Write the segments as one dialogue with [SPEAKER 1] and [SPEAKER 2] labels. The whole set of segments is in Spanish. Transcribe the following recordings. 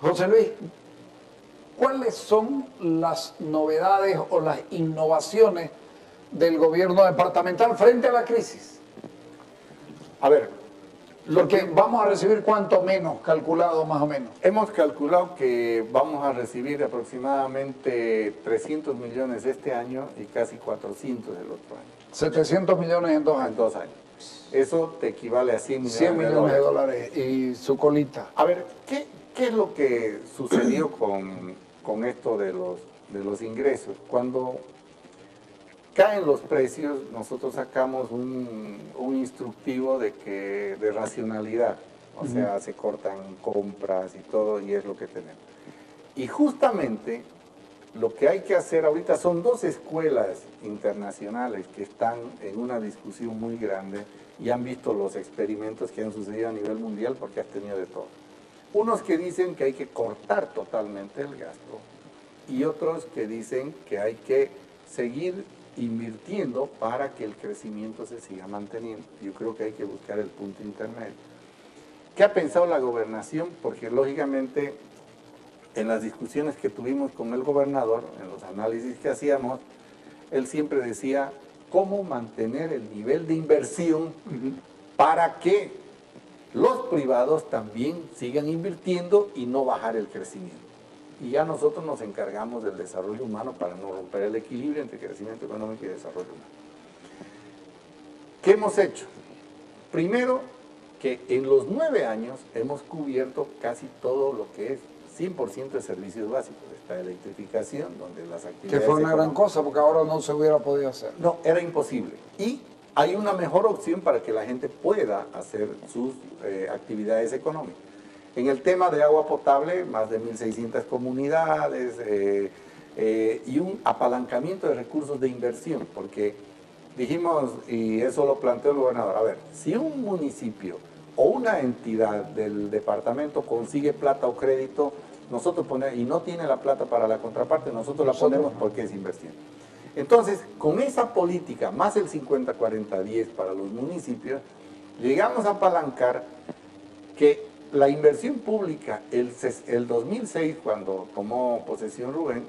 [SPEAKER 1] José Luis, ¿cuáles son las novedades o las innovaciones del gobierno departamental frente a la crisis?
[SPEAKER 2] A ver,
[SPEAKER 1] Porque vamos a recibir cuánto menos, calculado más o menos.
[SPEAKER 2] hemos calculado que vamos a recibir aproximadamente 300 millones este año y casi 400 el otro año.
[SPEAKER 1] 700 millones en 2
[SPEAKER 2] En
[SPEAKER 1] años.
[SPEAKER 2] 2 años. Eso te equivale a 100 millones,
[SPEAKER 1] 100 millones de dólares y su colita.
[SPEAKER 2] A ver, ¿qué es lo que sucedió con esto de los ingresos? Cuando caen los precios, nosotros sacamos un instructivo de racionalidad. O sea, se cortan compras y todo, y es lo que tenemos. Y justamente lo que hay que hacer ahorita son 2 escuelas internacionales que están en una discusión muy grande y han visto los experimentos que han sucedido a nivel mundial, porque has tenido de todo. Unos que dicen que hay que cortar totalmente el gasto y otros que dicen que hay que seguir invirtiendo para que el crecimiento se siga manteniendo. Yo creo que hay que buscar el punto intermedio. ¿Qué ha pensado la gobernación? Porque lógicamente en las discusiones que tuvimos con el gobernador, en los análisis que hacíamos, él siempre decía cómo mantener el nivel de inversión para que los privados también sigan invirtiendo y no bajar el crecimiento. Y ya nosotros nos encargamos del desarrollo humano para no romper el equilibrio entre crecimiento económico y desarrollo humano. ¿Qué hemos hecho? Primero, que en los 9 años hemos cubierto casi todo lo que es 100% de servicios básicos. Está electrificación, donde las actividades...
[SPEAKER 1] Que fue una gran cosa, porque ahora no se hubiera podido hacer.
[SPEAKER 2] No, era imposible. Y hay una mejor opción para que la gente pueda hacer sus actividades económicas. En el tema de agua potable, más de 1.600 comunidades y un apalancamiento de recursos de inversión, porque dijimos, y eso lo planteó el gobernador, a ver, si un municipio o una entidad del departamento consigue plata o crédito, nosotros ponemos, y no tiene la plata para la contraparte, nosotros la ponemos porque es inversión. Entonces, con esa política, más el 50-40-10 para los municipios, llegamos a apalancar que la inversión pública, el 2006, cuando tomó posesión Rubén,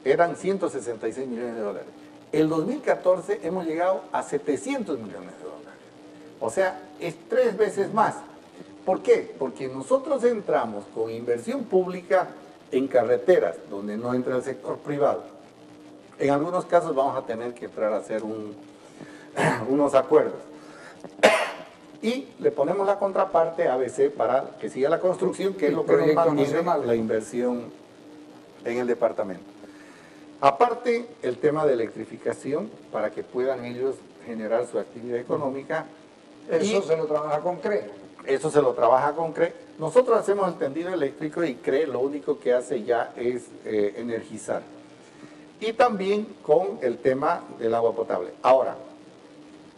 [SPEAKER 2] eran 166 millones de dólares. El 2014 hemos llegado a 700 millones de dólares. O sea, es 3 veces más. ¿Por qué? Porque nosotros entramos con inversión pública en carreteras, donde no entra el sector privado. En algunos casos vamos a tener que entrar a hacer unos acuerdos. Y le ponemos la contraparte ABC para que siga la construcción, que es lo que nos mantiene la inversión en el departamento. Aparte, el tema de electrificación, para que puedan ellos generar su actividad económica.
[SPEAKER 1] Eso se lo trabaja con CRE.
[SPEAKER 2] Eso se lo trabaja con CRE. Nosotros hacemos el tendido eléctrico y CRE lo único que hace ya es energizar. Y también con el tema del agua potable. Ahora,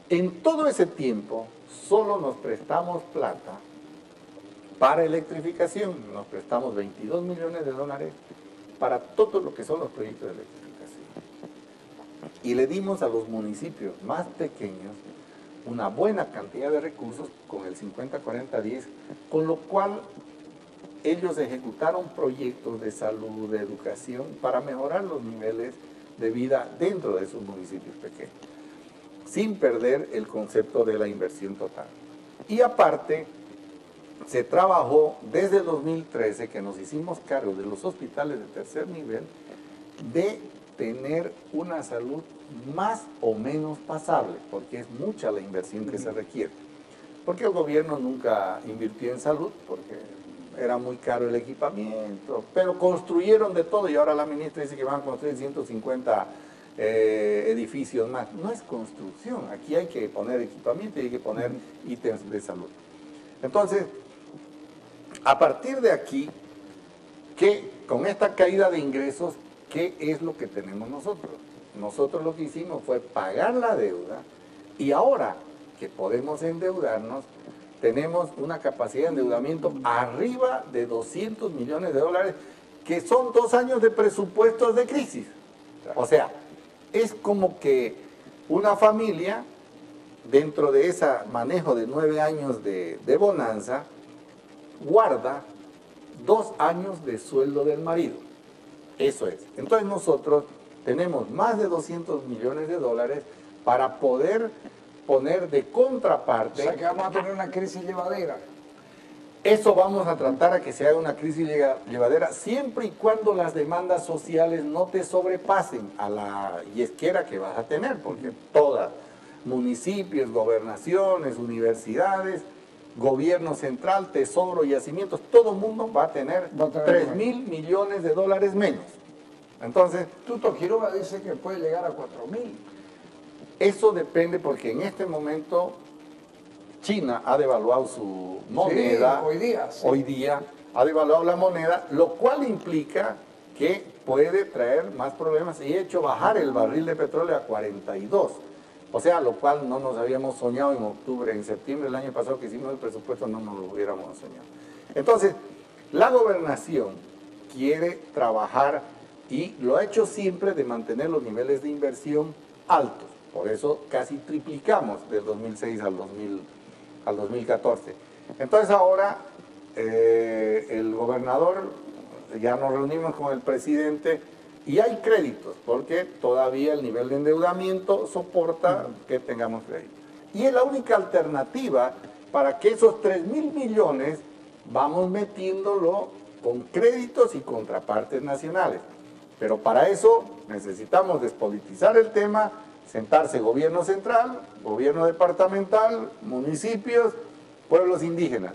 [SPEAKER 2] en todo ese tiempo, solo nos prestamos plata para electrificación. Nos prestamos 22 millones de dólares para todo lo que son los proyectos de electrificación. Y le dimos a los municipios más pequeños una buena cantidad de recursos con el 50-40-10, con lo cual ellos ejecutaron proyectos de salud, de educación, para mejorar los niveles de vida dentro de esos municipios pequeños, sin perder el concepto de la inversión total. Y aparte, se trabajó desde el 2013, que nos hicimos cargo de los hospitales de tercer nivel, de tener una salud más o menos pasable, porque es mucha la inversión que se requiere. Porque el gobierno nunca invirtió en salud, porque era muy caro el equipamiento, pero construyeron de todo, y ahora la ministra dice que van a construir 150 edificios más. No es construcción, aquí hay que poner equipamiento y hay que poner ítems de salud. Entonces, a partir de aquí, con esta caída de ingresos, ¿qué es lo que tenemos nosotros? Nosotros lo que hicimos fue pagar la deuda, y ahora que podemos endeudarnos, tenemos una capacidad de endeudamiento arriba de 200 millones de dólares, que son 2 años de presupuestos de crisis. O sea, es como que una familia dentro de ese manejo de 9 años de bonanza, guarda 2 años de sueldo del marido. Eso es. Entonces nosotros tenemos más de 200 millones de dólares para poder poner de contraparte.
[SPEAKER 1] O sea que vamos a tener una crisis llevadera.
[SPEAKER 2] Eso vamos a tratar a que se haga una crisis llevadera siempre y cuando las demandas sociales no te sobrepasen a la yesquera que vas a tener, porque todas, municipios, gobernaciones, universidades, gobierno central, tesoro, yacimientos, todo el mundo va a tener 3.000 millones de dólares menos. Entonces,
[SPEAKER 1] Tuto Quiroga dice que puede llegar a 4.000.
[SPEAKER 2] eso depende porque en este momento China ha devaluado su moneda.
[SPEAKER 1] Sí, hoy día. Sí.
[SPEAKER 2] Hoy día ha devaluado la moneda, lo cual implica que puede traer más problemas y ha hecho bajar el barril de petróleo a 42. O sea, lo cual no nos habíamos soñado en octubre, en septiembre del año pasado que hicimos el presupuesto, no nos lo hubiéramos soñado. Entonces, la gobernación quiere trabajar y lo ha hecho siempre de mantener los niveles de inversión altos. Por eso casi triplicamos del 2006 al 2014. Entonces ahora el gobernador, ya nos reunimos con el presidente y hay créditos, porque todavía el nivel de endeudamiento soporta que tengamos crédito. Y es la única alternativa para que esos 3.000 millones vamos metiéndolo con créditos y contrapartes nacionales. Pero para eso necesitamos despolitizar el tema, sentarse gobierno central, gobierno departamental, municipios, pueblos indígenas.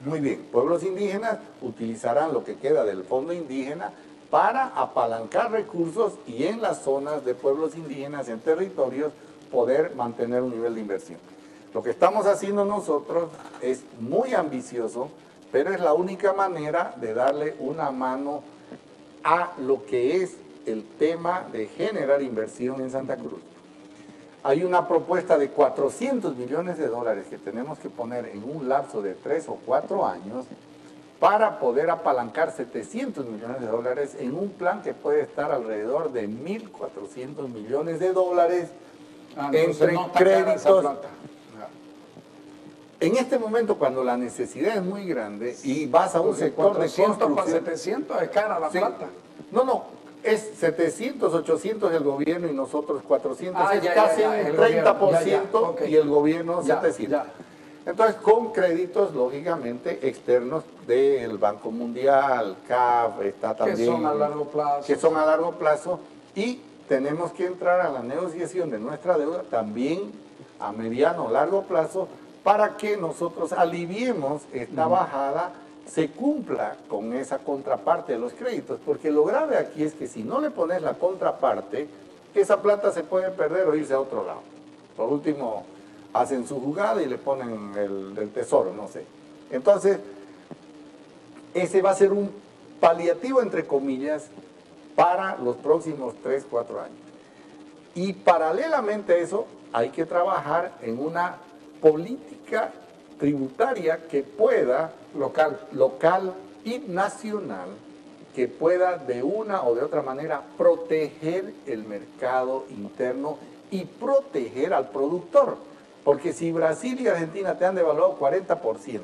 [SPEAKER 2] Muy bien, pueblos indígenas utilizarán lo que queda del fondo indígena para apalancar recursos y en las zonas de pueblos indígenas, en territorios, poder mantener un nivel de inversión. Lo que estamos haciendo nosotros es muy ambicioso, pero es la única manera de darle una mano a lo que es el tema de generar inversión en Santa Cruz. Hay una propuesta de 400 millones de dólares que tenemos que poner en un lapso de 3 o 4 años para poder apalancar 700 millones de dólares en un plan que puede estar alrededor de 1.400 millones de dólares entre
[SPEAKER 1] no está cara esa
[SPEAKER 2] créditos.
[SPEAKER 1] plata.
[SPEAKER 2] En este momento, cuando la necesidad es muy grande y vas a un sector de
[SPEAKER 1] 400 para
[SPEAKER 2] construcción...
[SPEAKER 1] 700 es cara la
[SPEAKER 2] Sí.
[SPEAKER 1] plata.
[SPEAKER 2] No, es 700, 800 el gobierno y nosotros 400,
[SPEAKER 1] Ah,
[SPEAKER 2] es
[SPEAKER 1] ya,
[SPEAKER 2] casi
[SPEAKER 1] ya, el
[SPEAKER 2] un 30%
[SPEAKER 1] gobierno, ok.
[SPEAKER 2] y el gobierno
[SPEAKER 1] Ya,
[SPEAKER 2] 700.
[SPEAKER 1] ya.
[SPEAKER 2] Entonces, con créditos, lógicamente, externos del Banco Mundial, CAF, está también...
[SPEAKER 1] Que son a largo plazo.
[SPEAKER 2] Que son a largo plazo y tenemos que entrar a la negociación de nuestra deuda también a mediano o largo plazo para que nosotros aliviemos esta bajada, se cumpla con esa contraparte de los créditos, porque lo grave aquí es que si no le pones la contraparte, esa plata se puede perder o irse a otro lado. Por último, hacen su jugada y le ponen el tesoro, no sé. Entonces, ese va a ser un paliativo, entre comillas, para los próximos 3, 4 años. Y paralelamente a eso, hay que trabajar en una política tributaria que pueda, local y nacional, que pueda de una o de otra manera proteger el mercado interno y proteger al productor. Porque si Brasil y Argentina te han devaluado 40%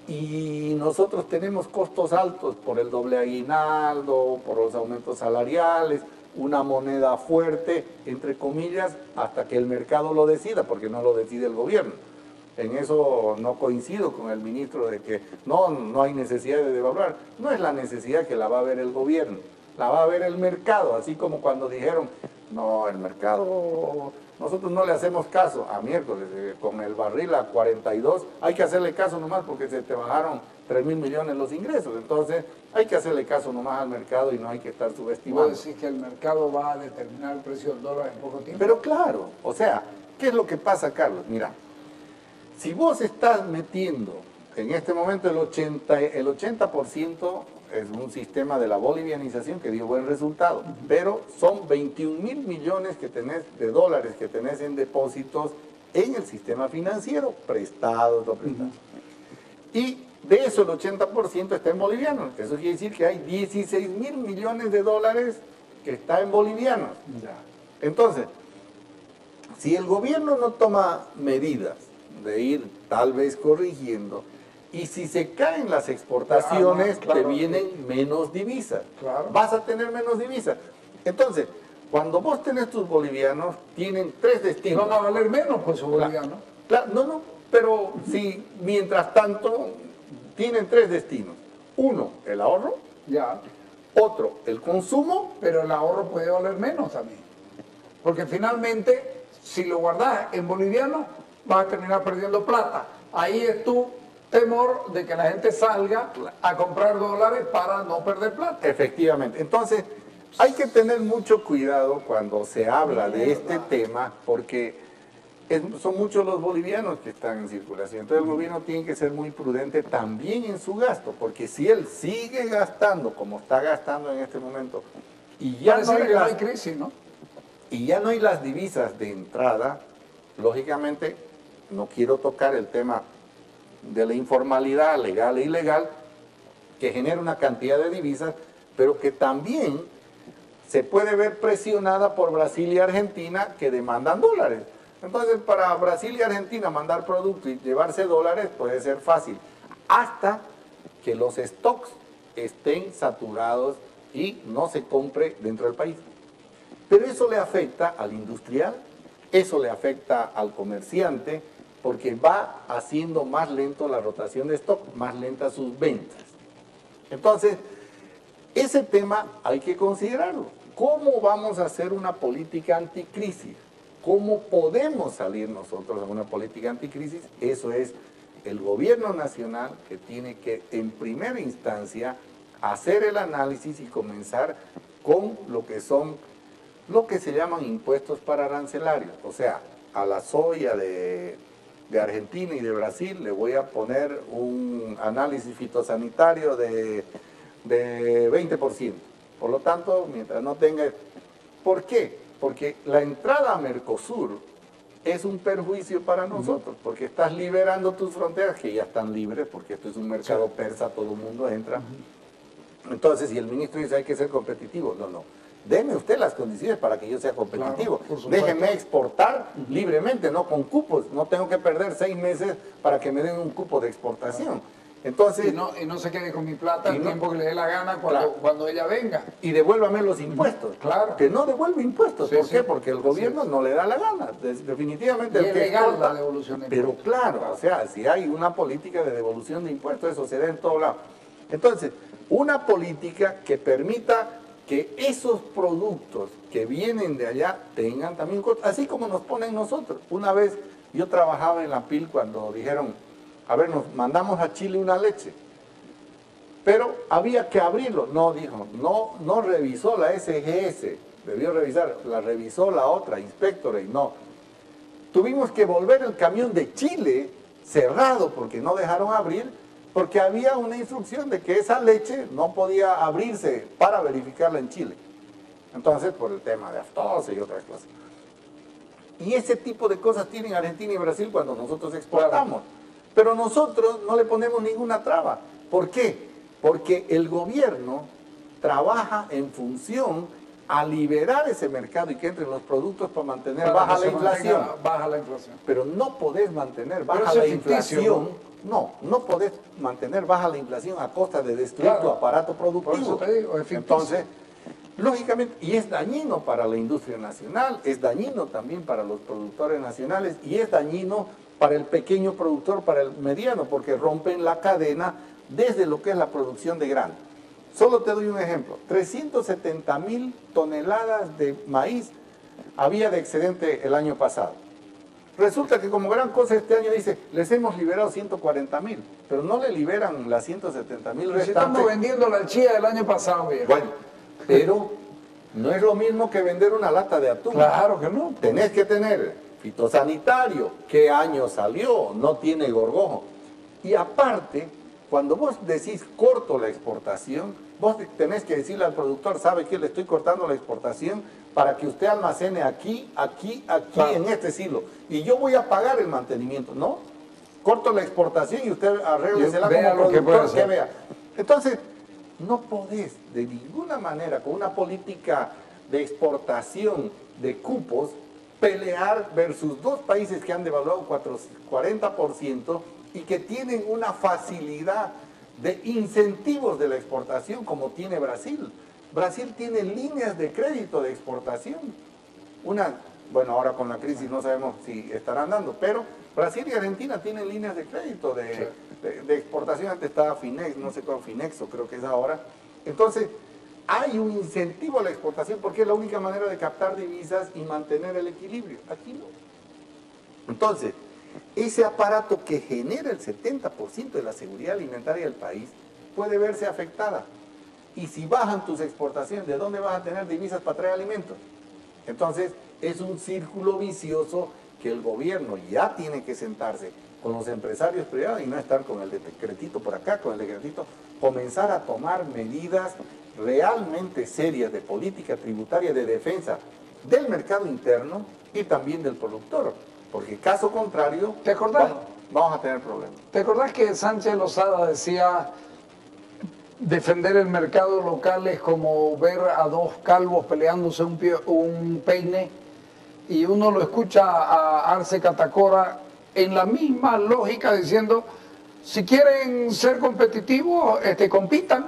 [SPEAKER 2] y nosotros tenemos costos altos por el doble aguinaldo, por los aumentos salariales, una moneda fuerte, entre comillas, hasta que el mercado lo decida, porque no lo decide el gobierno. En eso no coincido con el ministro de que no hay necesidad de devaluar. No es la necesidad que la va a ver el gobierno, la va a ver el mercado, así como cuando dijeron, no, el mercado, nosotros no le hacemos caso. A miércoles, con el barril a 42, hay que hacerle caso nomás porque se te bajaron 3.000 millones los ingresos. Entonces, hay que hacerle caso nomás al mercado y no hay que estar subestimando.
[SPEAKER 1] ¿Puedo decir que el mercado va a determinar el precio del dólar en poco tiempo?
[SPEAKER 2] Pero claro, o sea, ¿qué es lo que pasa, Carlos? Mira, si vos estás metiendo en este momento el 80% es un sistema de la bolivianización que dio buen resultado, pero son 21.000 millones de dólares que tenés en depósitos en el sistema financiero, prestados. Y de eso el 80% está en bolivianos. Eso quiere decir que hay 16.000 millones de dólares que está en bolivianos.
[SPEAKER 1] Ya.
[SPEAKER 2] Entonces, Si el gobierno no toma medidas de ir tal vez corrigiendo, y si se caen las exportaciones,
[SPEAKER 1] claro,
[SPEAKER 2] te vienen menos divisas.
[SPEAKER 1] Claro.
[SPEAKER 2] Vas a tener menos divisas. Entonces, cuando vos tenés tus bolivianos, tienen tres destinos.
[SPEAKER 1] Van a valer menos pues su boliviano.
[SPEAKER 2] Claro, no, pero si mientras tanto tienen tres destinos. Uno, el ahorro.
[SPEAKER 1] Ya.
[SPEAKER 2] Otro, el consumo.
[SPEAKER 1] Pero el ahorro puede valer menos también. Porque finalmente, si lo guardas en boliviano, vas a terminar perdiendo plata. Ahí es tu temor de que la gente salga a comprar dólares para no perder plata.
[SPEAKER 2] Efectivamente. Entonces, hay que tener mucho cuidado cuando se habla de este tema, porque son muchos los bolivianos que están en circulación. Entonces, el gobierno tiene que ser muy prudente también en su gasto, porque si él sigue gastando como está gastando en este momento, y ya no
[SPEAKER 1] Pareciera
[SPEAKER 2] hay
[SPEAKER 1] que no hay crisis, ¿no?
[SPEAKER 2] y ya no hay las divisas de entrada, lógicamente no quiero tocar el tema de la informalidad legal e ilegal, que genera una cantidad de divisas, pero que también se puede ver presionada por Brasil y Argentina, que demandan dólares. Entonces, para Brasil y Argentina mandar productos y llevarse dólares puede ser fácil, hasta que los stocks estén saturados y no se compre dentro del país. Pero eso le afecta al industrial, eso le afecta al comerciante, porque va haciendo más lento la rotación de stock, más lenta sus ventas. Entonces, ese tema hay que considerarlo. ¿Cómo vamos a hacer una política anticrisis? ¿Cómo podemos salir nosotros a una política anticrisis? Eso es el gobierno nacional que tiene que, en primera instancia, hacer el análisis y comenzar con lo que se llaman impuestos pararancelarios. O sea, a la soya de Argentina y de Brasil le voy a poner un análisis fitosanitario de 20%. Por lo tanto, mientras no tenga... ¿Por qué? Porque la entrada a Mercosur es un perjuicio para nosotros, porque estás liberando tus fronteras, que ya están libres, porque esto es un mercado persa, todo el mundo entra. Entonces, si el ministro dice hay que ser competitivo, no. Deme usted las condiciones para que yo sea competitivo.
[SPEAKER 1] Claro,
[SPEAKER 2] déjeme exportar libremente, no con cupos. No tengo que perder 6 meses para que me den un cupo de exportación. Entonces,
[SPEAKER 1] y no se quede con mi plata el
[SPEAKER 2] no,
[SPEAKER 1] tiempo que le dé la gana
[SPEAKER 2] claro,
[SPEAKER 1] cuando ella venga.
[SPEAKER 2] Y devuélvame los impuestos.
[SPEAKER 1] Claro.
[SPEAKER 2] Que no devuelve impuestos.
[SPEAKER 1] Sí,
[SPEAKER 2] ¿Por qué?
[SPEAKER 1] sí.
[SPEAKER 2] Porque el gobierno no le da la gana. Definitivamente
[SPEAKER 1] Y
[SPEAKER 2] el
[SPEAKER 1] es
[SPEAKER 2] que
[SPEAKER 1] legal
[SPEAKER 2] exporta,
[SPEAKER 1] la devolución de
[SPEAKER 2] pero
[SPEAKER 1] impuestos.
[SPEAKER 2] claro, o sea, si hay una política de devolución de impuestos, eso se da en todo lado. Entonces, una política que permita que esos productos que vienen de allá tengan también costos, así como nos ponen nosotros. Una vez yo trabajaba en la PIL cuando dijeron, a ver, nos mandamos a Chile una leche, pero había que abrirlo. No, dijo, no revisó la SGS, debió revisar, la revisó la otra, Inspectorate, no. Tuvimos que volver el camión de Chile cerrado porque no dejaron abrir, porque había una instrucción de que esa leche no podía abrirse para verificarla en Chile. Entonces, por el tema de aftosa y otras cosas. Y ese tipo de cosas tienen Argentina y Brasil cuando nosotros exportamos. Pero nosotros no le ponemos ninguna traba. ¿Por qué? Porque el gobierno trabaja en función a liberar ese mercado y que entren los productos para mantener baja la inflación.
[SPEAKER 1] Baja la inflación.
[SPEAKER 2] Pero no podés mantener baja
[SPEAKER 1] eso
[SPEAKER 2] la
[SPEAKER 1] es ficticio,
[SPEAKER 2] inflación. No podés mantener baja la inflación a costa de destruir tu aparato productivo.
[SPEAKER 1] Por eso te digo, es ficticio.
[SPEAKER 2] Entonces, lógicamente, y es dañino para la industria nacional, es dañino también para los productores nacionales y es dañino para el pequeño productor, para el mediano, porque rompen la cadena desde lo que es la producción de grano. Solo te doy un ejemplo, 370.000 toneladas de maíz había de excedente el año pasado. Resulta que como gran cosa este año dice, les hemos liberado 140.000, pero no le liberan las 170.000 restantes.
[SPEAKER 1] Estamos vendiendo la chía del año pasado, viejo.
[SPEAKER 2] Bueno, pero no es lo mismo que vender una lata de atún.
[SPEAKER 1] Claro que no.
[SPEAKER 2] Tenés que tener fitosanitario, qué año salió, no tiene gorgojo. Y aparte, cuando vos decís corto la exportación, vos tenés que decirle al productor, ¿sabe qué? Le estoy cortando la exportación para que usted almacene aquí, claro, en este silo. Y yo voy a pagar el mantenimiento, ¿no? Corto la exportación y usted arréglesela como productor que vea. Entonces, no podés de ninguna manera, con una política de exportación de cupos, pelear versus dos países que han devaluado 40% y que tienen una facilidad de incentivos de la exportación como tiene Brasil. Brasil tiene líneas de crédito de exportación. Bueno, ahora con la crisis no sabemos si estarán dando, pero Brasil y Argentina tienen líneas de crédito de exportación. Antes estaba Finex, no sé cuál Finexo, creo que es ahora. Entonces, hay un incentivo a la exportación porque es la única manera de captar divisas y mantener el equilibrio. Aquí no. Entonces, ese aparato que genera el 70% de la seguridad alimentaria del país puede verse afectada. Y si bajan tus exportaciones, ¿de dónde vas a tener divisas para traer alimentos? Entonces, es un círculo vicioso que el gobierno ya tiene que sentarse con los empresarios privados y no estar con el decretito por acá, con el decretito, comenzar a tomar medidas realmente serias de política tributaria de defensa del mercado interno y también del productor, porque caso contrario,
[SPEAKER 1] ¿te acordás?
[SPEAKER 2] Vamos a tener problemas.
[SPEAKER 1] ¿Te acordás que Sánchez Lozada decía defender el mercado local es como ver a dos calvos peleándose un peine? Y uno lo escucha a Arce Catacora en la misma lógica diciendo, si quieren ser competitivos, compitan.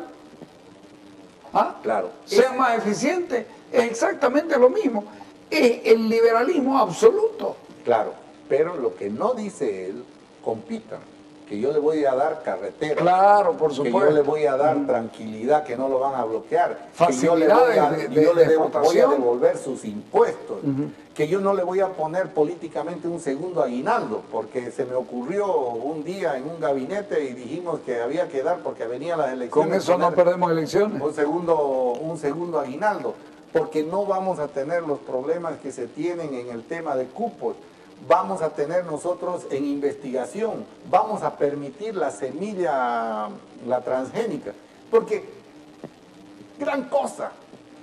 [SPEAKER 1] ¿Ah?
[SPEAKER 2] Claro.
[SPEAKER 1] Sean más eficientes. Es exactamente lo mismo. Es el liberalismo absoluto.
[SPEAKER 2] Claro, pero lo que no dice él, compitan. Que yo le voy a dar carretera.
[SPEAKER 1] Claro, por supuesto.
[SPEAKER 2] Que yo le voy a dar tranquilidad, que no lo van a bloquear.
[SPEAKER 1] Facilidades
[SPEAKER 2] que yo le voy a
[SPEAKER 1] exportación.
[SPEAKER 2] devolver sus impuestos. Que yo no le voy a poner políticamente un segundo aguinaldo, porque se me ocurrió un día en un gabinete y dijimos que había que dar porque venían las elecciones.
[SPEAKER 1] Con eso no perdemos elecciones.
[SPEAKER 2] Un segundo aguinaldo, porque no vamos a tener los problemas que se tienen en el tema de cupos. Vamos a tener nosotros en investigación, vamos a permitir la semilla, la transgénica, porque gran cosa,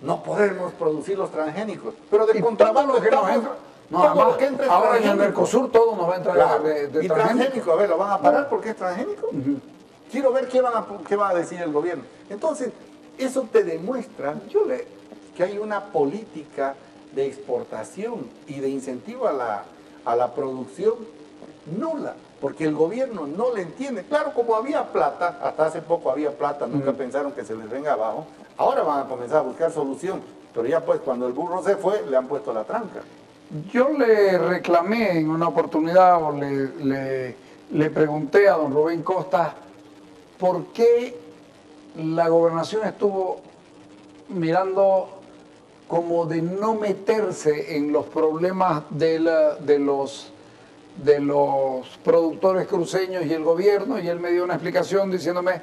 [SPEAKER 2] no podemos producir los transgénicos, pero de contrabando
[SPEAKER 1] todo lo que nos entra, todo lo que entra es ahora en el Mercosur todo nos va a entrar
[SPEAKER 2] claro.
[SPEAKER 1] de
[SPEAKER 2] y transgénico, a ver, ¿lo van a parar porque es transgénico? Quiero ver qué va a decir el gobierno. Entonces, eso te demuestra que hay una política de exportación y de incentivo a la producción nula, porque el gobierno no le entiende. Claro, como había plata, hasta hace poco había plata, nunca pensaron que se les venga abajo, ahora van a comenzar a buscar solución, pero ya pues cuando el burro se fue, le han puesto la tranca.
[SPEAKER 1] Yo le reclamé en una oportunidad, o le pregunté a don Rubén Costa, ¿por qué la gobernación estuvo mirando como de no meterse en los problemas de los productores cruceños y el gobierno? Y él me dio una explicación diciéndome,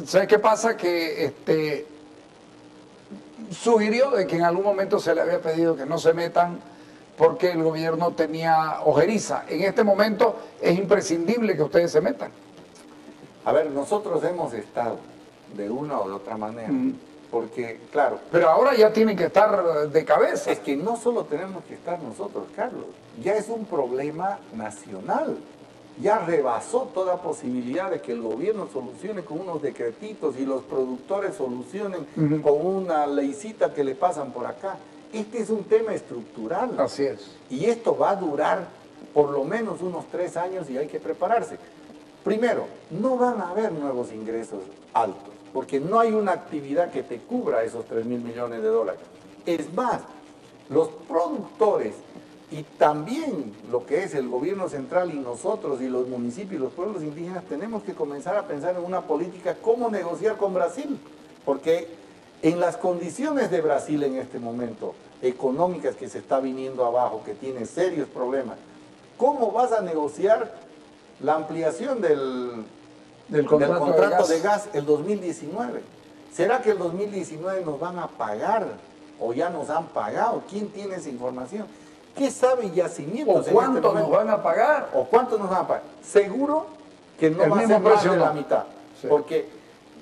[SPEAKER 1] ¿sabes qué pasa? Que sugirió de que en algún momento se le había pedido que no se metan porque el gobierno tenía ojeriza. En este momento es imprescindible que ustedes se metan.
[SPEAKER 2] A ver, nosotros hemos estado de una o de otra manera. Porque, claro...
[SPEAKER 1] Pero ahora ya tienen que estar de cabeza.
[SPEAKER 2] Es que no solo tenemos que estar nosotros, Carlos. Ya es un problema nacional. Ya rebasó toda posibilidad de que el gobierno solucione con unos decretitos y los productores solucionen con una leycita que le pasan por acá. Este es un tema estructural.
[SPEAKER 1] Así es.
[SPEAKER 2] Y esto va a durar por lo menos unos 3 años y hay que prepararse. Primero, no van a haber nuevos ingresos altos, porque no hay una actividad que te cubra esos 3.000 millones de dólares. Es más, los productores y también lo que es el gobierno central y nosotros y los municipios y los pueblos indígenas tenemos que comenzar a pensar en una política, cómo negociar con Brasil, porque en las condiciones de Brasil en este momento, económicas, que se está viniendo abajo, que tiene serios problemas, ¿cómo vas a negociar la ampliación del contrato de gas el 2019? ¿Será que el 2019 nos van a pagar o ya nos han pagado? ¿Quién tiene esa información? ¿Qué sabe Yacimientos?
[SPEAKER 1] ¿O cuánto nos van a pagar?
[SPEAKER 2] ¿O cuánto nos van a pagar? Seguro que no va a ser más de la mitad, porque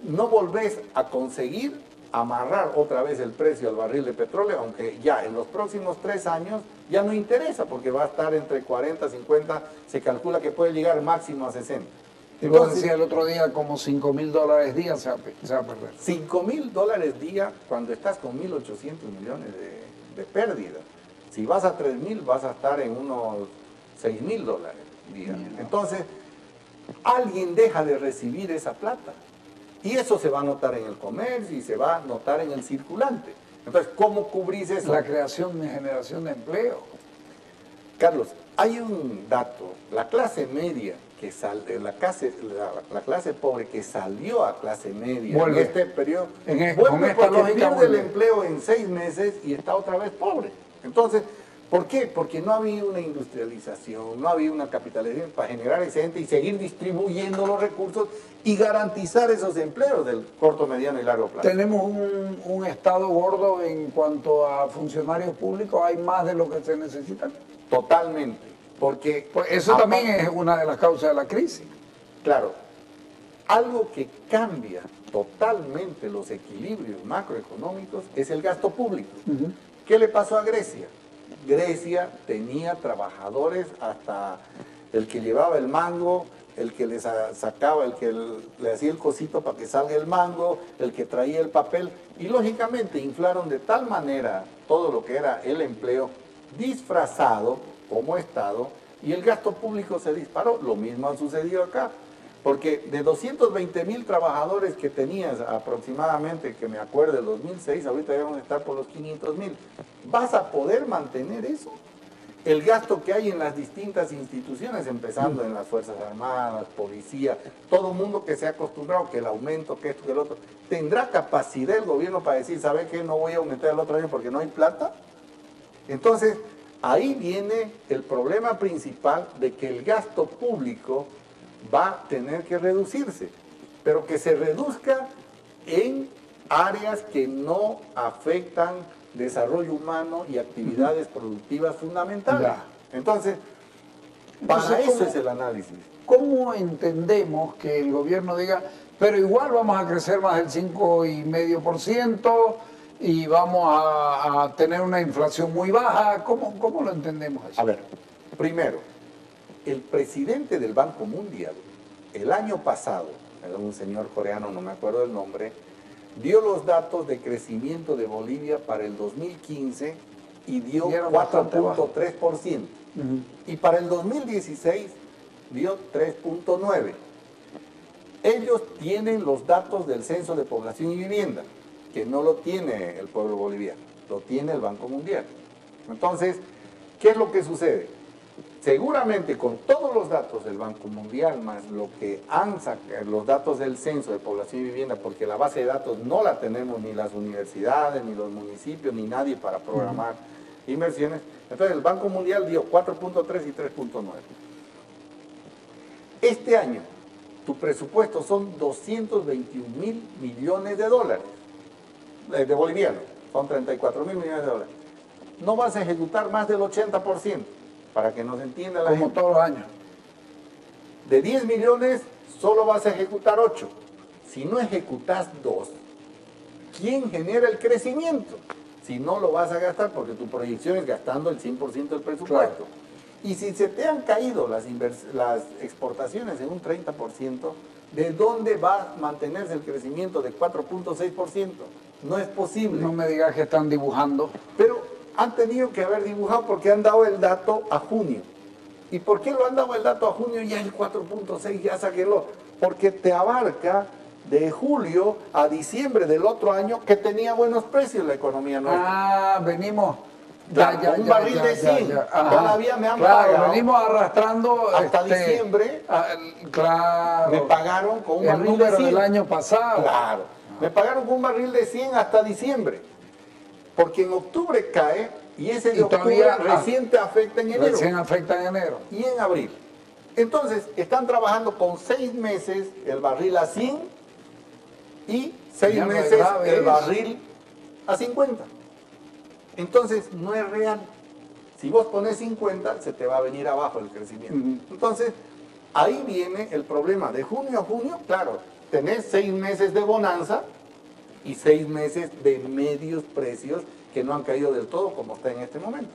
[SPEAKER 2] no volvés a conseguir amarrar otra vez el precio al barril de petróleo, aunque ya en los próximos 3 años ya no interesa, porque va a estar entre 40, 50, se calcula que puede llegar máximo a 60.
[SPEAKER 1] Y vos decías el otro día, como $5.000 día se va a perder.
[SPEAKER 2] $5.000 día cuando estás con 1.800 millones de pérdida. Si vas a 3.000, vas a estar en unos $6.000, digamos. Entonces, alguien deja de recibir esa plata. Y eso se va a notar en el comercio y se va a notar en el circulante. Entonces, ¿cómo cubrís eso?
[SPEAKER 1] La creación y generación de empleo.
[SPEAKER 2] Carlos, hay un dato. La clase media, la clase pobre que salió a clase media
[SPEAKER 1] Vuelve.
[SPEAKER 2] en este periodo,
[SPEAKER 1] Con
[SPEAKER 2] vuelve
[SPEAKER 1] esta
[SPEAKER 2] porque
[SPEAKER 1] lógica
[SPEAKER 2] pierde el
[SPEAKER 1] vuelve.
[SPEAKER 2] empleo en 6 meses y está otra vez pobre. Entonces, ¿por qué? Porque no había una industrialización, no había una capitalización para generar esa gente y seguir distribuyendo los recursos y garantizar esos empleos del corto, mediano y largo plazo.
[SPEAKER 1] Tenemos un Estado gordo en cuanto a funcionarios públicos, hay más de lo que se necesita.
[SPEAKER 2] Totalmente. Porque
[SPEAKER 1] Pues eso también es una de las causas de la crisis.
[SPEAKER 2] claro, algo que cambia totalmente los equilibrios macroeconómicos es el gasto público. ¿Qué le pasó a Grecia? Grecia tenía trabajadores hasta el que llevaba el mango, el que le sacaba, el que le hacía el cosito para que salga el mango, el que traía el papel, y lógicamente inflaron de tal manera todo lo que era el empleo disfrazado como Estado, y el gasto público se disparó. Lo mismo ha sucedido acá, porque de 220.000 trabajadores que tenías aproximadamente, que me acuerdo, del 2006, ahorita debemos estar por los 500.000, ¿vas a poder mantener eso? El gasto que hay en las distintas instituciones, empezando en las Fuerzas Armadas, policía, todo el mundo que se ha acostumbrado que el aumento, que esto, que el otro, ¿tendrá capacidad el gobierno para decir, ¿sabe qué? No voy a aumentar el otro año porque no hay plata? Entonces, ahí viene el problema principal de que el gasto público va a tener que reducirse, pero que se reduzca en áreas que no afectan desarrollo humano y actividades productivas fundamentales.
[SPEAKER 1] Ya.
[SPEAKER 2] Entonces,
[SPEAKER 1] Entonces,
[SPEAKER 2] eso
[SPEAKER 1] ¿cómo-
[SPEAKER 2] es el análisis.
[SPEAKER 1] ¿Cómo entendemos que el gobierno diga, pero igual vamos a crecer más del 5,5% y vamos a tener una inflación muy baja? ¿Cómo lo entendemos eso?
[SPEAKER 2] A ver, primero, el presidente del Banco Mundial, el año pasado, era un señor coreano, no me acuerdo el nombre, dio los datos de crecimiento de Bolivia para el 2015 y dio
[SPEAKER 1] Y era bastante
[SPEAKER 2] 4.3%. Y para el 2016 dio 3.9%. Ellos tienen los datos del Censo de Población y Vivienda, que no lo tiene el pueblo boliviano, lo tiene el Banco Mundial. Entonces, ¿qué es lo que sucede? Seguramente con todos los datos del Banco Mundial, más lo que han sacado, los datos del Censo de Población y Vivienda, porque la base de datos no la tenemos ni las universidades, ni los municipios, ni nadie para programar inversiones. Entonces el Banco Mundial dio 4.3 y 3.9. Este año, tu presupuesto son 221.000 millones de dólares, de bolivianos, son 34.000 millones de dólares. No vas a ejecutar más del 80%. Para que nos entienda la
[SPEAKER 1] Como
[SPEAKER 2] gente.
[SPEAKER 1] todos los años.
[SPEAKER 2] De 10 millones, solo vas a ejecutar 8. Si no ejecutas 2, ¿quién genera el crecimiento? Si no lo vas a gastar, porque tu proyección es gastando el 100% del presupuesto.
[SPEAKER 1] Claro.
[SPEAKER 2] Y si se te han caído las exportaciones en un 30%, ¿de dónde va a mantenerse el crecimiento de 4.6%? No es posible.
[SPEAKER 1] No me digas que están dibujando.
[SPEAKER 2] Pero han tenido que haber dibujado porque han dado el dato a junio. ¿Y por qué lo han dado el dato a junio? Ya el 4.6, ya sáquenlo. Porque te abarca de julio a diciembre del otro año que tenía buenos precios la economía nuestra.
[SPEAKER 1] Ah, venimos.
[SPEAKER 2] Un barril de 100.
[SPEAKER 1] Ajá.
[SPEAKER 2] Todavía me han
[SPEAKER 1] Claro,
[SPEAKER 2] pagado.
[SPEAKER 1] venimos arrastrando.
[SPEAKER 2] Hasta diciembre.
[SPEAKER 1] Claro.
[SPEAKER 2] Me pagaron con un
[SPEAKER 1] el
[SPEAKER 2] barril de
[SPEAKER 1] número
[SPEAKER 2] 100.
[SPEAKER 1] del año pasado.
[SPEAKER 2] Claro. Me pagaron con un barril de 100 hasta diciembre. Porque en octubre cae y ese de
[SPEAKER 1] Y
[SPEAKER 2] octubre
[SPEAKER 1] todavía,
[SPEAKER 2] recién te afecta en enero.
[SPEAKER 1] Recién afecta en enero.
[SPEAKER 2] Y en abril. Entonces, están trabajando con 6 meses el barril a 100 y 6
[SPEAKER 1] Ya no es
[SPEAKER 2] meses
[SPEAKER 1] grave
[SPEAKER 2] el
[SPEAKER 1] eso.
[SPEAKER 2] barril a 50. Entonces, no es real. Si vos pones 50, se te va a venir abajo el crecimiento. Entonces, ahí viene el problema. De junio a junio, claro, tenés 6 meses de bonanza y 6 meses de medios precios que no han caído del todo como está en este momento.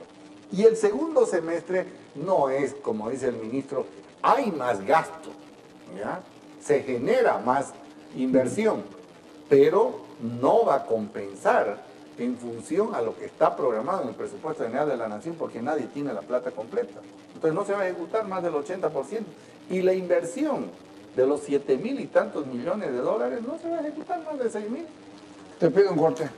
[SPEAKER 2] Y el segundo semestre no es, como dice el ministro, hay más gasto, ¿ya? Se genera más inversión, pero no va a compensar en función a lo que está programado en el presupuesto general de la Nación, porque nadie tiene la plata completa. Entonces no se va a ejecutar más del 80%. Y la inversión de los 7.000 y tantos millones de dólares no se va a ejecutar más de 6.000.
[SPEAKER 1] Te pido un corte.